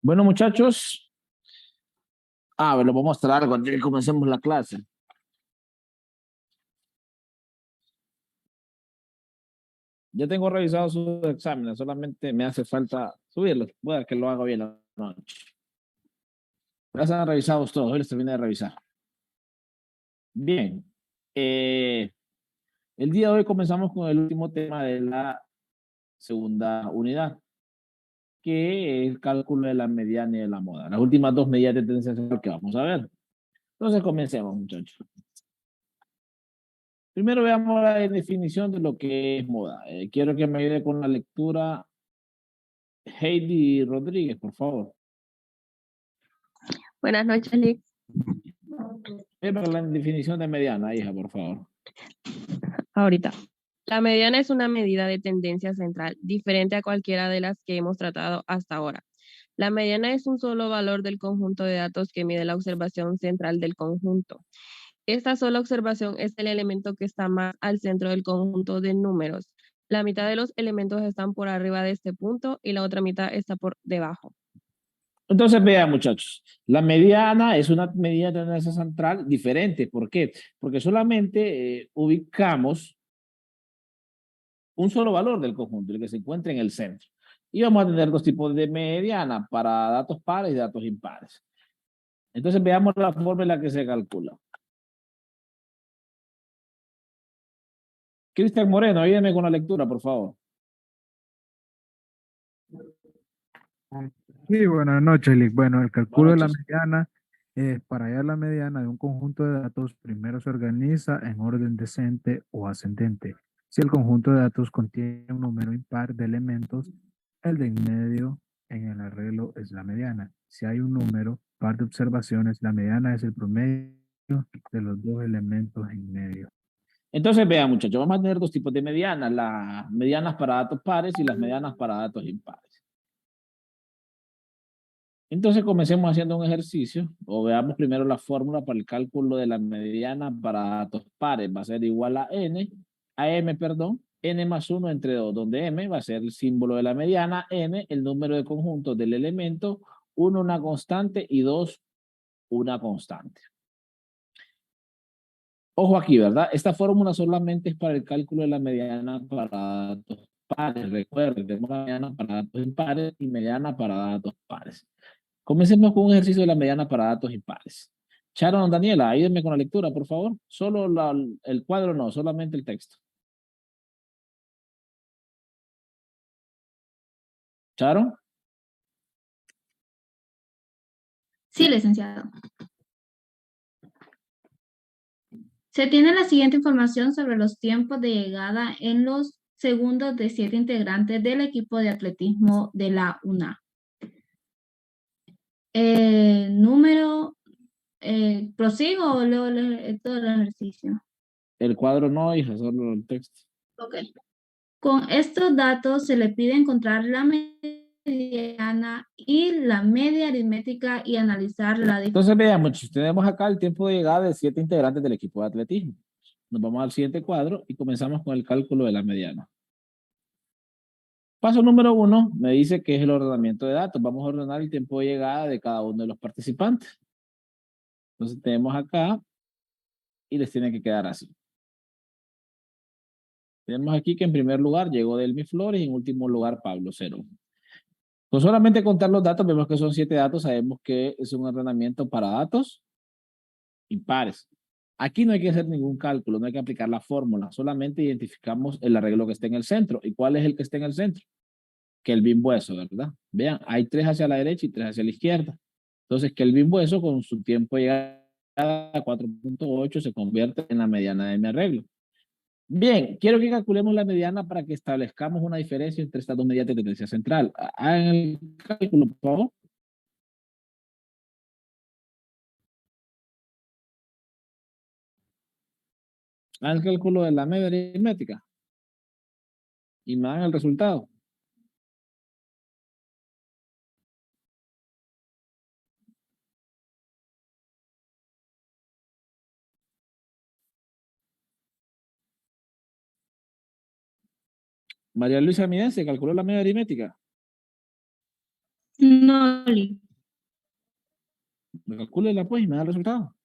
Bueno, muchachos, a ver, lo voy a mostrar cuando comencemos la clase. Ya tengo revisado sus exámenes, solamente me hace falta subirlos. Voy a ver que lo haga bien la noche. Ya están revisados todos, hoy les terminé de revisar. Bien, el día de hoy comenzamos con el último tema de la segunda unidad, que es el cálculo de la mediana y de la moda. Las últimas dos medidas de tendencia central que vamos a ver. Entonces comencemos, muchachos. Primero veamos la definición de lo que es moda. Quiero que me ayude con la lectura Heidi Rodríguez, por favor. Buenas noches, Lick. Para la definición de mediana, hija, por favor. Ahorita. La mediana es una medida de tendencia central, diferente a cualquiera de las que hemos tratado hasta ahora. La mediana es un solo valor del conjunto de datos que mide la observación central del conjunto. Esta sola observación es el elemento que está más al centro del conjunto de números. La mitad de los elementos están por arriba de este punto y la otra mitad está por debajo. Entonces, vean, muchachos, la mediana es una medida de tendencia central diferente. ¿Por qué? Porque solamente ubicamos un solo valor del conjunto, el que se encuentra en el centro. Y vamos a tener dos tipos de mediana para datos pares y datos impares. Entonces, veamos la forma en la que se calcula. Cristian Moreno, ayúdame con la lectura, por favor. Sí, buenas noches, Lick. Bueno, el cálculo de Buenas la noches. mediana, para hallar la mediana de un conjunto de datos, primero se organiza en orden descendente o ascendente. Si el conjunto de datos contiene un número impar de elementos, el de en medio en el arreglo es la mediana. Si hay un número par de observaciones, la mediana es el promedio de los dos elementos en medio. Entonces, vean, muchachos, vamos a tener dos tipos de medianas, las medianas para datos pares y las medianas para datos impares. Entonces, comencemos haciendo un ejercicio, o veamos primero la fórmula para el cálculo de la mediana para datos pares. Va a ser igual a m, perdón, n más 1 entre 2, donde m va a ser el símbolo de la mediana, n el número de conjuntos del elemento, 1 una constante y 2 una constante. Ojo aquí, ¿verdad? Esta fórmula solamente es para el cálculo de la mediana para datos pares. Recuerden, tenemos la mediana para datos impares y mediana para datos pares. Comencemos con un ejercicio de la mediana para datos impares. Sharon, Daniela, ayúdenme con la lectura, por favor. Solo el cuadro no, solamente el texto. Sharon. Sí, licenciado. Se tiene la siguiente información sobre los tiempos de llegada en los segundos de 7 integrantes del equipo de atletismo de la UNA. ¿Prosigo o leo todo el ejercicio? El cuadro no, hija, solo el texto. Ok. Con estos datos se le pide encontrar la mediana y la media aritmética y analizar la diferencia. Entonces veamos, tenemos acá el tiempo de llegada de 7 integrantes del equipo de atletismo. Nos vamos al siguiente cuadro y comenzamos con el cálculo de la mediana. Paso número 1 me dice que es el ordenamiento de datos. Vamos a ordenar el tiempo de llegada de cada uno de los participantes. Entonces tenemos acá y les tiene que quedar así. Tenemos aquí que en primer lugar llegó Delmi Flores y en último lugar Pablo Cero. Con solamente contar los datos, vemos que son 7 datos, sabemos que es un ordenamiento para datos impares. Aquí no hay que hacer ningún cálculo, no hay que aplicar la fórmula, solamente identificamos el arreglo que está en el centro. ¿Y cuál es el que está en el centro? Que el bimbueso, ¿verdad? Vean, hay 3 hacia la derecha y 3 hacia la izquierda. Entonces, que el bimbueso con su tiempo de llegada a 4.8 se convierte en la mediana de mi arreglo. Bien, quiero que calculemos la mediana para que establezcamos una diferencia entre estas dos medidas de tendencia central. Hagan el cálculo, por favor. Hagan el cálculo de la media aritmética. Y me dan el resultado. María Luisa Miden, ¿se calculó la media aritmética? No, Lee. Calcúlela pues y me da el resultado.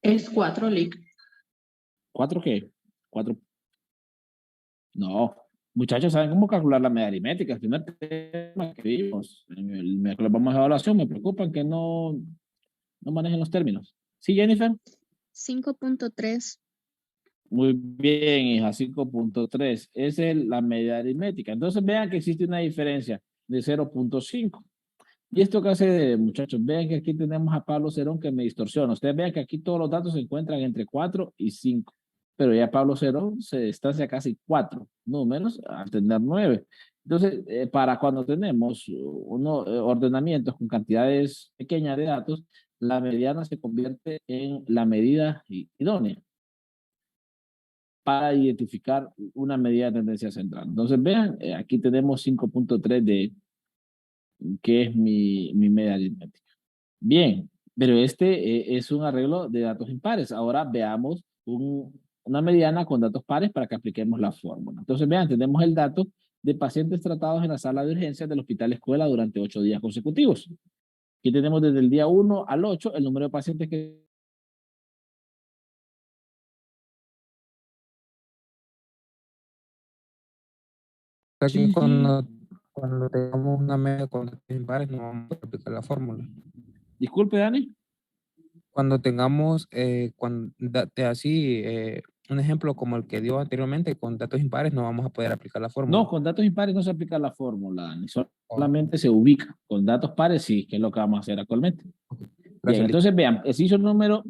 Es 4, Lick. ¿4 qué? 4. No. Muchachos, ¿saben cómo calcular la media aritmética? El primer tema que vimos en el miércoles vamos a evaluación. Me preocupan que no manejen los términos. ¿Sí, Jennifer? 5.3. Muy bien, hija, 5.3. Esa es la media aritmética. Entonces vean que existe una diferencia de 0.5. ¿Y esto qué hace, muchachos? Vean que aquí tenemos a Pablo Cerón que me distorsiona. Ustedes vean que aquí todos los datos se encuentran entre 4 y 5. Pero ya Pablo Cerón se distancia casi 4 números al tener 9. Entonces, para cuando tenemos ordenamientos con cantidades pequeñas de datos, la mediana se convierte en la medida idónea para identificar una medida de tendencia central. Entonces, vean, aquí tenemos 5.3 que es mi media aritmética. Bien, pero este es un arreglo de datos impares. Ahora veamos una mediana con datos pares para que apliquemos la fórmula. Entonces, vean, tenemos el dato de pacientes tratados en la sala de urgencias del Hospital Escuela durante 8 días consecutivos. Aquí tenemos desde el día 1 al 8 el número de pacientes que... Aquí cuando tengamos una media con datos impares no vamos a aplicar la fórmula. Disculpe, Dani. Cuando tengamos un ejemplo como el que dio anteriormente, con datos impares no vamos a poder aplicar la fórmula. No, con datos impares no se aplica la fórmula, Dani. Solamente se ubica. Con datos pares sí, que es lo que vamos a hacer actualmente. Bien, entonces vean, ejercicio número,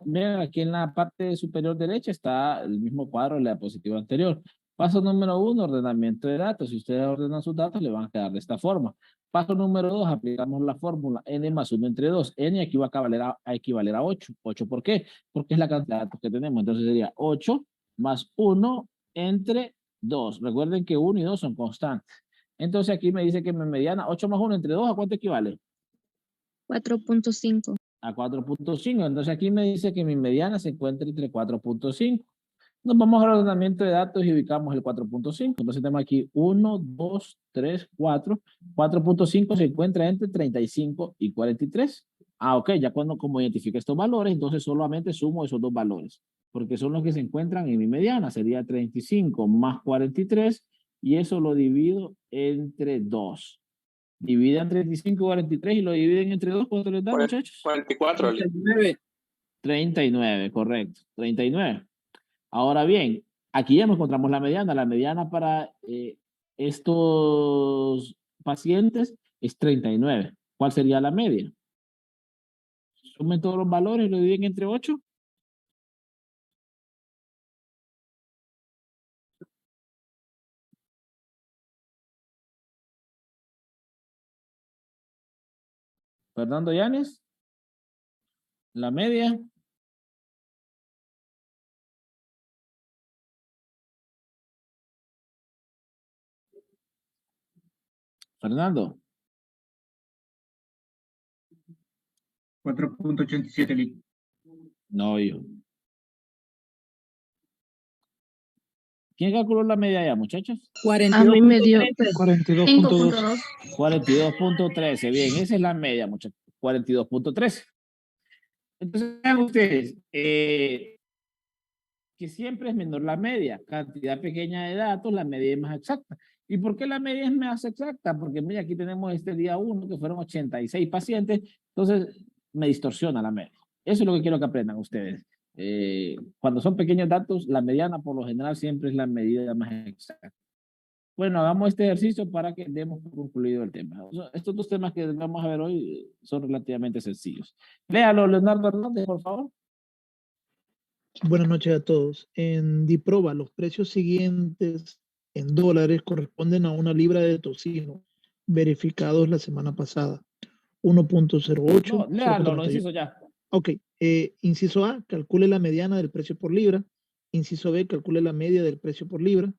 vean aquí en la parte superior derecha está el mismo cuadro de la diapositiva anterior. Paso número 1, ordenamiento de datos. Si ustedes ordenan sus datos, le van a quedar de esta forma. Paso número 2, aplicamos la fórmula n más 1 entre 2. N aquí va a equivaler a 8. ¿8 por qué? Porque es la cantidad de datos que tenemos. Entonces sería 8 más 1 entre 2. Recuerden que 1 y 2 son constantes. Entonces aquí me dice que mi mediana, 8 más 1 entre 2, ¿a cuánto equivale? 4.5. A 4.5. Entonces aquí me dice que mi mediana se encuentra entre 4.5. Nos vamos al ordenamiento de datos y ubicamos el 4.5. Entonces tenemos aquí 1, 2, 3, 4. 4.5 se encuentra entre 35 y 43. Ah, ok, ya como identifique estos valores, entonces solamente sumo esos dos valores, porque son los que se encuentran en mi mediana. Sería 35 más 43 y eso lo divido entre 2. Dividan 35 y 43 y lo dividen entre 2. ¿Cuánto les da, muchachos? 44. 39, correcto. 39. Ahora bien, aquí ya nos encontramos la mediana. La mediana para estos pacientes es 39. ¿Cuál sería la media? Sumen todos los valores y lo dividen entre 8. Fernando Llanes. La media. Fernando. 4.87. No, hijo. ¿Quién calculó la media ya, muchachos? A mí me dio 5.2. 42.13. Bien, esa es la media, muchachos. 42.13. Entonces, vean ustedes, que siempre es menor la media. Cantidad pequeña de datos, la media es más exacta. ¿Y por qué la media es más exacta? Porque mira, aquí tenemos este día 1, que fueron 86 pacientes, entonces me distorsiona la media. Eso es lo que quiero que aprendan ustedes. Cuando son pequeños datos, la mediana por lo general siempre es la medida más exacta. Bueno, hagamos este ejercicio para que demos por concluido el tema. Estos dos temas que vamos a ver hoy son relativamente sencillos. Léalo, Leonardo Hernández, por favor. Buenas noches a todos. En Diproba, los precios siguientes en dólares corresponden a una libra de tocino, verificados la semana pasada. 1.08. No, léalo, lo inciso ya. Ok. Inciso A, calcule la mediana del precio por libra. Inciso B, calcule la media del precio por libra.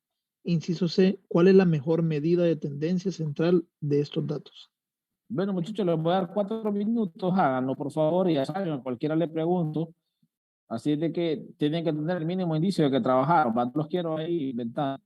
Inciso C, ¿cuál es la mejor medida de tendencia central de estos datos? Bueno, muchachos, les voy a dar 4 minutos. Háganlo, por favor, y ya saben, a cualquiera le pregunto. Así de que tienen que tener el mínimo indicio de que trabajaron. No los quiero ahí inventar.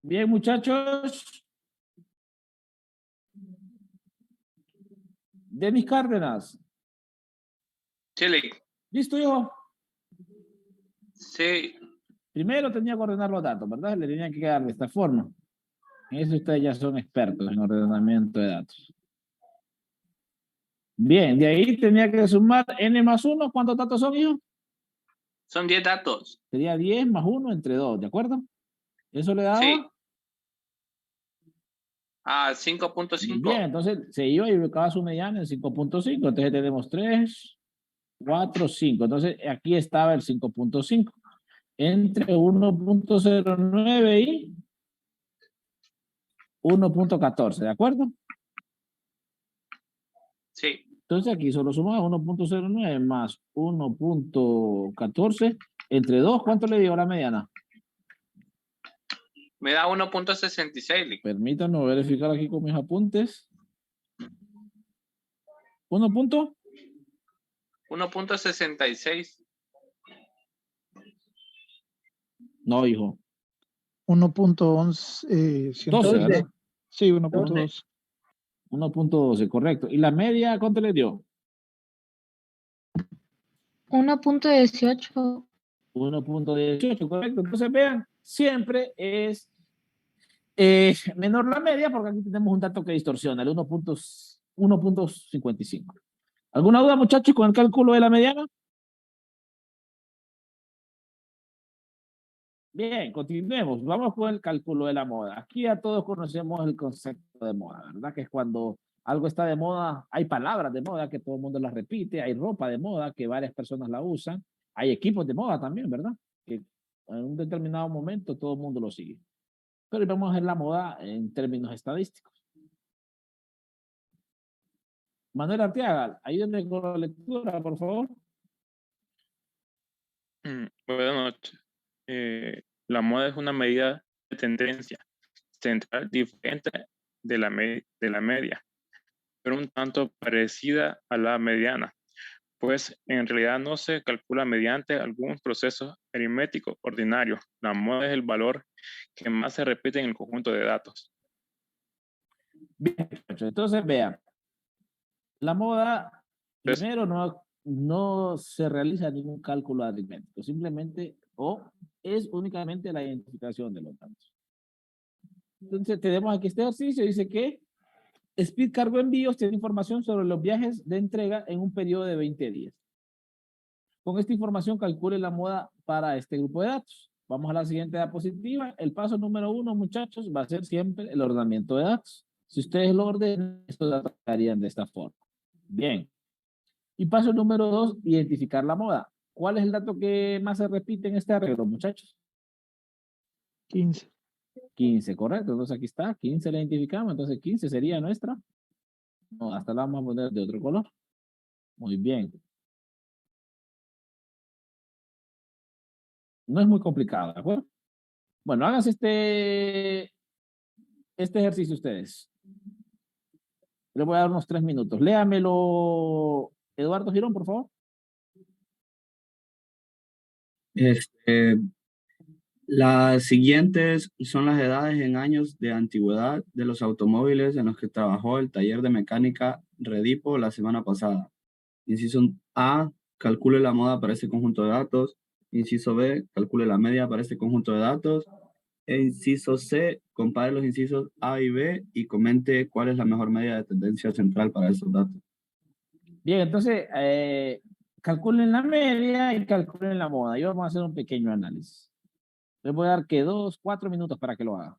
Bien, muchachos. Denis Cárdenas. Chile. ¿Listo, hijo? Sí. Primero tenía que ordenar los datos, ¿verdad? Le tenían que quedar de esta forma. En eso ustedes ya son expertos en ordenamiento de datos. Bien, de ahí tenía que sumar n más 1. ¿Cuántos datos son, hijo? Son 10 datos. Sería 10 más 1 entre 2, ¿de acuerdo? Eso le daba Sí. Ah, 5.5. Bien, entonces se iba y ubicaba su mediana en 5.5. Entonces tenemos 3, 4, 5. Entonces aquí estaba el 5.5. Entre 1.09 y 1.14, ¿de acuerdo? Sí. Entonces aquí solo sumamos 1.09 más 1.14 entre 2. ¿Cuánto le dio la mediana? Me da 1.66. Lick. Permítanme verificar aquí con mis apuntes. 1.66. No, hijo. 1.11, 12, ¿verdad? sí, 1.2. 1.12, correcto. ¿Y la media cuánto le dio? 1.18. 1.18, correcto. Entonces vean, siempre es menor la media porque aquí tenemos un dato que distorsiona, el 1.55. ¿Alguna duda, muchachos, con el cálculo de la mediana? Bien, continuemos. Vamos con el cálculo de la moda. Aquí ya todos conocemos el concepto de moda, ¿verdad? Que es cuando algo está de moda, hay palabras de moda que todo el mundo las repite, hay ropa de moda que varias personas la usan, hay equipos de moda también, ¿verdad? Que en un determinado momento todo el mundo lo sigue. Pero vamos a ver la moda en términos estadísticos. Manuel Arteaga, ayúdenme con la lectura, por favor. Buenas noches. La moda es una medida de tendencia central diferente de la media, pero un tanto parecida a la mediana, pues en realidad no se calcula mediante algún proceso aritmético ordinario. La moda es el valor que más se repite en el conjunto de datos. Bien, entonces vean, la moda Entonces, primero no se realiza ningún cálculo aritmético, simplemente o es únicamente la identificación de los datos. Entonces tenemos aquí este ejercicio, dice que Speed Cargo Envíos tiene información sobre los viajes de entrega en un periodo de 20 días. Con esta información calcule la moda para este grupo de datos. Vamos a la siguiente diapositiva. El paso número 1, muchachos, va a ser siempre el ordenamiento de datos. Si ustedes lo ordenan, estos datos estarían de esta forma. Bien. Y paso número 2, identificar la moda. ¿Cuál es el dato que más se repite en este arreglo, muchachos? 15. 15, correcto. Entonces aquí está, 15 la identificamos. Entonces 15 sería nuestra. No, hasta la vamos a poner de otro color. Muy bien. No es muy complicado, ¿de acuerdo? Bueno, háganse este ejercicio ustedes. Les voy a dar unos 3 minutos. Léamelo, Eduardo Girón, por favor. Las siguientes son las edades en años de antigüedad de los automóviles en los que trabajó el taller de mecánica Redipo la semana pasada. Inciso A, calcule la moda para este conjunto de datos. Inciso B, calcule la media para este conjunto de datos. E inciso C, compare los incisos A y B y comente cuál es la mejor medida de tendencia central para esos datos. Bien, entonces, calculen la media y calculen la moda. Y vamos a hacer un pequeño análisis. Les voy a dar que 2, 4 minutos para que lo hagan.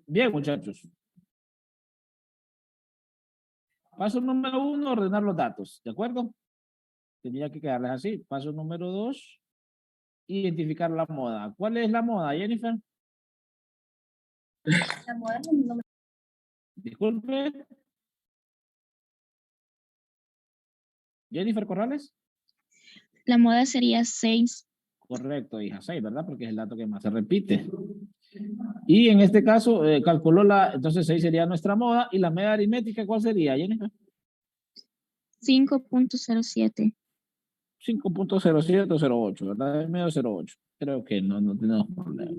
Bien, muchachos. Paso número 1, ordenar los datos, ¿de acuerdo? Tenía que quedarles así. Paso número 2, identificar la moda. ¿Cuál es la moda, Jennifer? La moda es el número. Disculpe. Jennifer Corrales. La moda sería 6. Correcto, hija, 6, ¿verdad? Porque es el dato que más se repite. Y en este caso, calculó entonces 6 sería nuestra moda. ¿Y la media aritmética cuál sería, Jennifer? 5.07. 5.0708, ¿verdad? Es medio 08. Creo que no tenemos problema.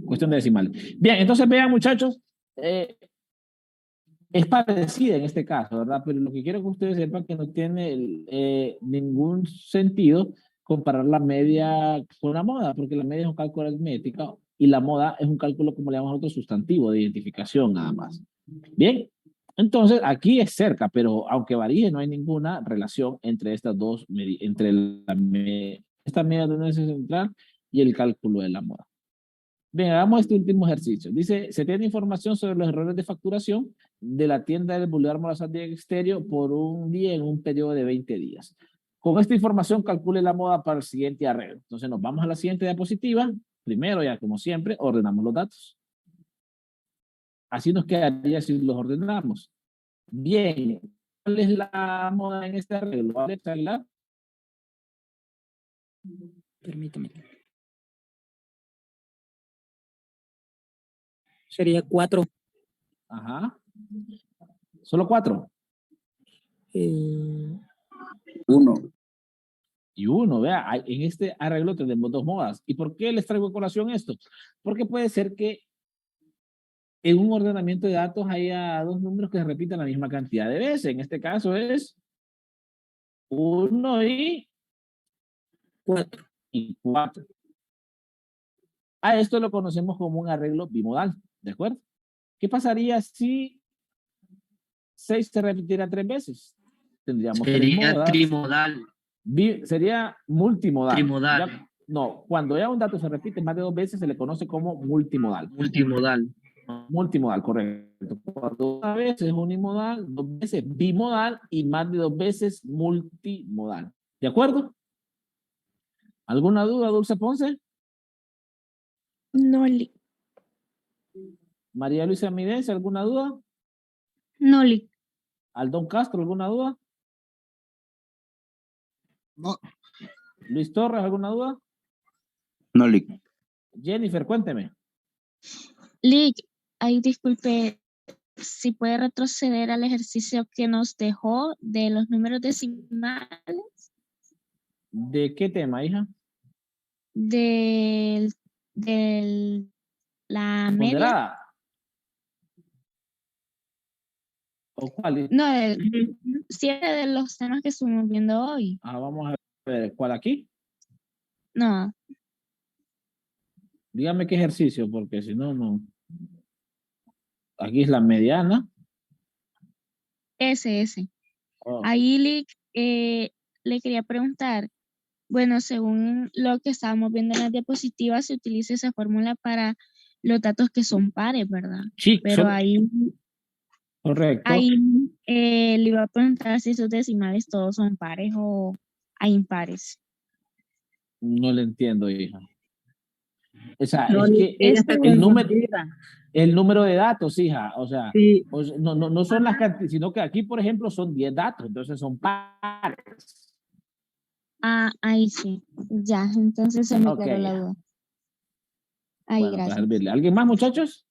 Cuestión de decimal. Bien, entonces vean, muchachos, es parecida en este caso, ¿verdad? Pero lo que quiero que ustedes sepan que no tiene ningún sentido comparar la media con la moda, porque la media es un cálculo aritmético y la moda es un cálculo, como le llamamos nosotros, sustantivo de identificación nada más. Bien, entonces aquí es cerca, pero aunque varíe, no hay ninguna relación entre estas dos, entre esta media tendencia central y el cálculo de la moda. Bien, hagamos este último ejercicio. Dice, se tiene información sobre los errores de facturación de la tienda del Boulevard Morazán de Exterior por un día en un periodo de 20 días. Con esta información calcule la moda para el siguiente arreglo. Entonces nos vamos a la siguiente diapositiva. Primero, ya como siempre, ordenamos los datos. Así nos quedaría si los ordenamos. Bien, ¿cuál es la moda en este arreglo? Alex Aguilar. Permítame. Sería 4. Ajá. ¿Solo 4? 1. Y 1, vea, en este arreglo tenemos 2 modas. ¿Y por qué les traigo a colación esto? Porque puede ser que en un ordenamiento de datos haya 2 números que se repitan la misma cantidad de veces. En este caso es 1 y 4. Y 4. A esto lo conocemos como un arreglo bimodal, ¿de acuerdo? ¿Qué pasaría si 6 se repitiera 3 veces? Tendríamos 3 modas. Trimodal. Sería multimodal. Trimodal. No, cuando ya un dato se repite más de 2 veces se le conoce como multimodal. Multimodal. Multimodal, correcto. Cuando una vez es unimodal, 2 veces bimodal y más de 2 veces multimodal. ¿De acuerdo? ¿Alguna duda, Dulce Ponce? No, María Luisa Mides, ¿alguna duda? No, Aldón Castro, ¿alguna duda? No. Luis Torres, ¿alguna duda? No, Lick. Jennifer, cuénteme. Lick, ahí disculpe, si puede retroceder al ejercicio que nos dejó de los números decimales. ¿De qué tema, hija? La media. ¿Ponderada? ¿O cuál? No, 7 de los temas que estuvimos viendo hoy. Vamos a ver, ¿cuál aquí? No. Dígame qué ejercicio, porque si no, no. Aquí es la mediana. Ese. Oh. Ahí le quería preguntar, bueno, según lo que estábamos viendo en las diapositivas, se utiliza esa fórmula para los datos que son pares, ¿verdad? Sí, pero ahí... Correcto. Ahí le iba a preguntar si esos decimales todos son pares o hay impares. No le entiendo, hija. O sea, No, es que el número de datos, hija, o sea, sí. No son las cantidades, sino que aquí, por ejemplo, son 10 datos, entonces son pares. Ahí sí, ya, entonces se me quedó la duda. Ahí, bueno, gracias. para servirle. ¿Alguien más, muchachos?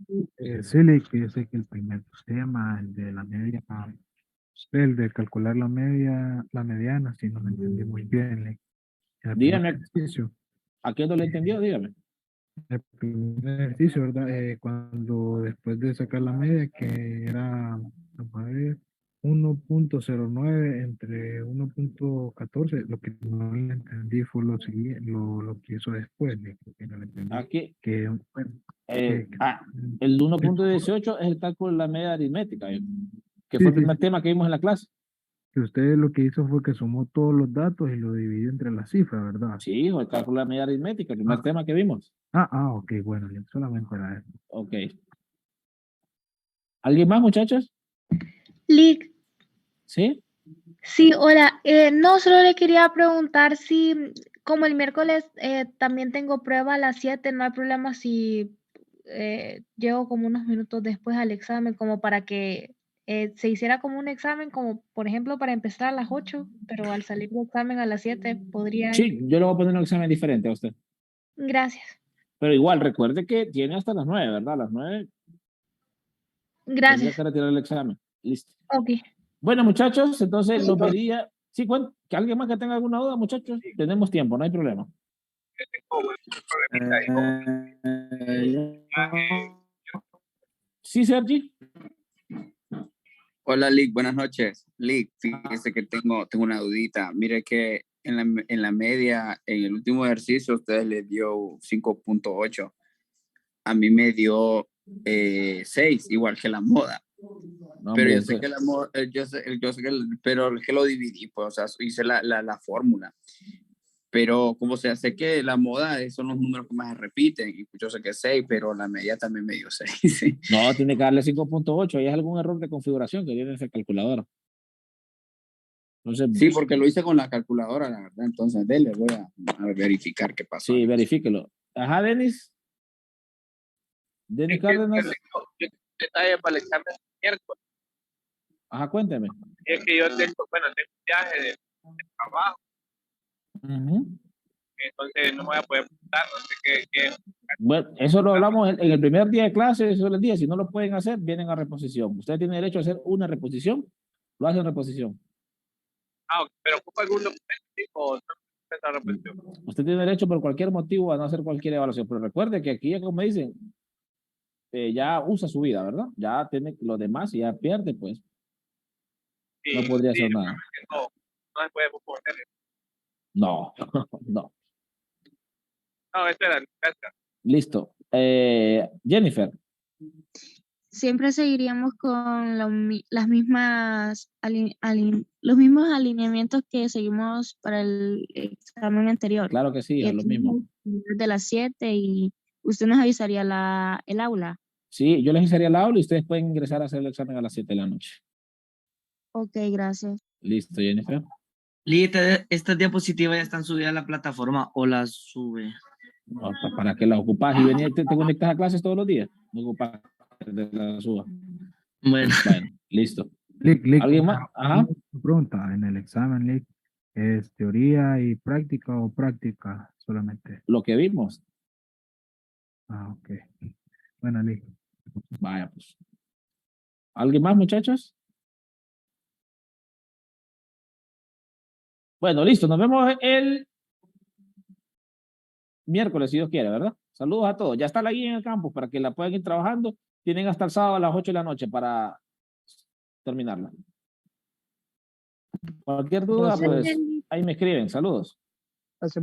Sí, Lick, que sé que el primer tema, el de la media, el de calcular la mediana, si no lo entendí muy bien, Lick. Dígame, ¿a qué no le entendió? Dígame. El primer ejercicio, ¿verdad? Cuando después de sacar la media, que era, vamos a ver, 1.09 entre 1.14, lo que no le entendí fue lo siguiente, lo que hizo después, que no le entendí. Aquí, que, bueno, el 1.18 es el cálculo de la media aritmética, que sí, fue el primer tema que vimos en la clase. Que usted lo que hizo fue que sumó todos los datos y lo dividió entre las cifras, ¿verdad? Sí, o el cálculo de la medida aritmética, el primer Ah. tema que vimos. Ok, bueno, solamente era eso. Ok. ¿Alguien más, muchachos? Lick, ¿Sí? sí, hola. No, solo le quería preguntar si, como el miércoles también tengo prueba a las 7, no hay problema si llego como unos minutos después al examen, como para que se hiciera como un examen, como por ejemplo para empezar a las 8, pero al salir del examen a las 7 podría... Sí, yo le voy a poner un examen diferente a usted. Gracias. Pero igual, recuerde que tiene hasta las 9, ¿verdad? A las 9 tendría Gracias. que retirar el examen. Listo. Ok. Bueno, muchachos, entonces lo pedía. Sí, que alguien más que tenga alguna duda, muchachos. Tenemos tiempo, no hay problema. Sí, Sergi. Hola, Lick, buenas noches. Lick, fíjese que tengo una dudita. Mire que en la media, en el último ejercicio, ustedes les dio 5.8. A mí me dio 6, igual que la moda. No, Pero hombre, yo sé que la moda, pero es que lo dividí, pues, o sea, hice la fórmula. Pero como se hace que la moda son los números que más se repiten, y yo sé que 6, pero la media también me dio 6. Sí. No, tiene que darle 5.8. Ahí es algún error de configuración que tiene esa calculadora. Entonces, Sí, porque lo hice con la calculadora, la verdad. Entonces, voy a verificar qué pasó. Sí, verifíquelo. Ajá, Denis. Denis Cárdenas. Detalle para el examen del miércoles. Ajá, cuénteme. Es que yo tengo un viaje de trabajo. Entonces no me voy a poder apuntar, no sé qué. Bueno, eso lo hablamos en el primer día de clase, eso les dije, si no lo pueden hacer, vienen a reposición. Usted tiene derecho a hacer una reposición, lo hacen reposición. Pero ocupa algún documento o no reposición. Usted tiene derecho por cualquier motivo a no hacer cualquier evaluación, pero recuerde que aquí, como me dicen, ya usa su vida, ¿verdad? Ya tiene lo demás y ya pierde, pues. Sí, no podría hacer nada. No se puede poner. No, no. No, eso era. Gracias. Listo. Jennifer. Siempre seguiríamos con las mismas los mismos alineamientos que seguimos para el examen anterior. Claro que sí, es lo mismo. De las 7 y usted nos avisaría el aula. Sí, yo les avisaría el aula y ustedes pueden ingresar a hacer el examen a las 7 de la noche. Ok, gracias. Listo, Jennifer. ¿Estas diapositivas ya están subidas a la plataforma o las sube? ¿Para qué las ocupas y venir, te conectas a clases todos los días? No ocupas de la suba. Bueno, listo. Lick, ¿Alguien más? Ajá. Pregunta, en el examen, Lick, ¿es teoría y práctica o práctica solamente? Lo que vimos. Ok. Bueno, Lick. Vaya, pues. ¿Alguien más, muchachos? Bueno, listo. Nos vemos el miércoles, si Dios quiere, ¿verdad? Saludos a todos. Ya está la guía en el campus para que la puedan ir trabajando. Tienen hasta el sábado a las 8 de la noche para terminarla. Cualquier duda, pues ahí me escriben. Saludos. Gracias.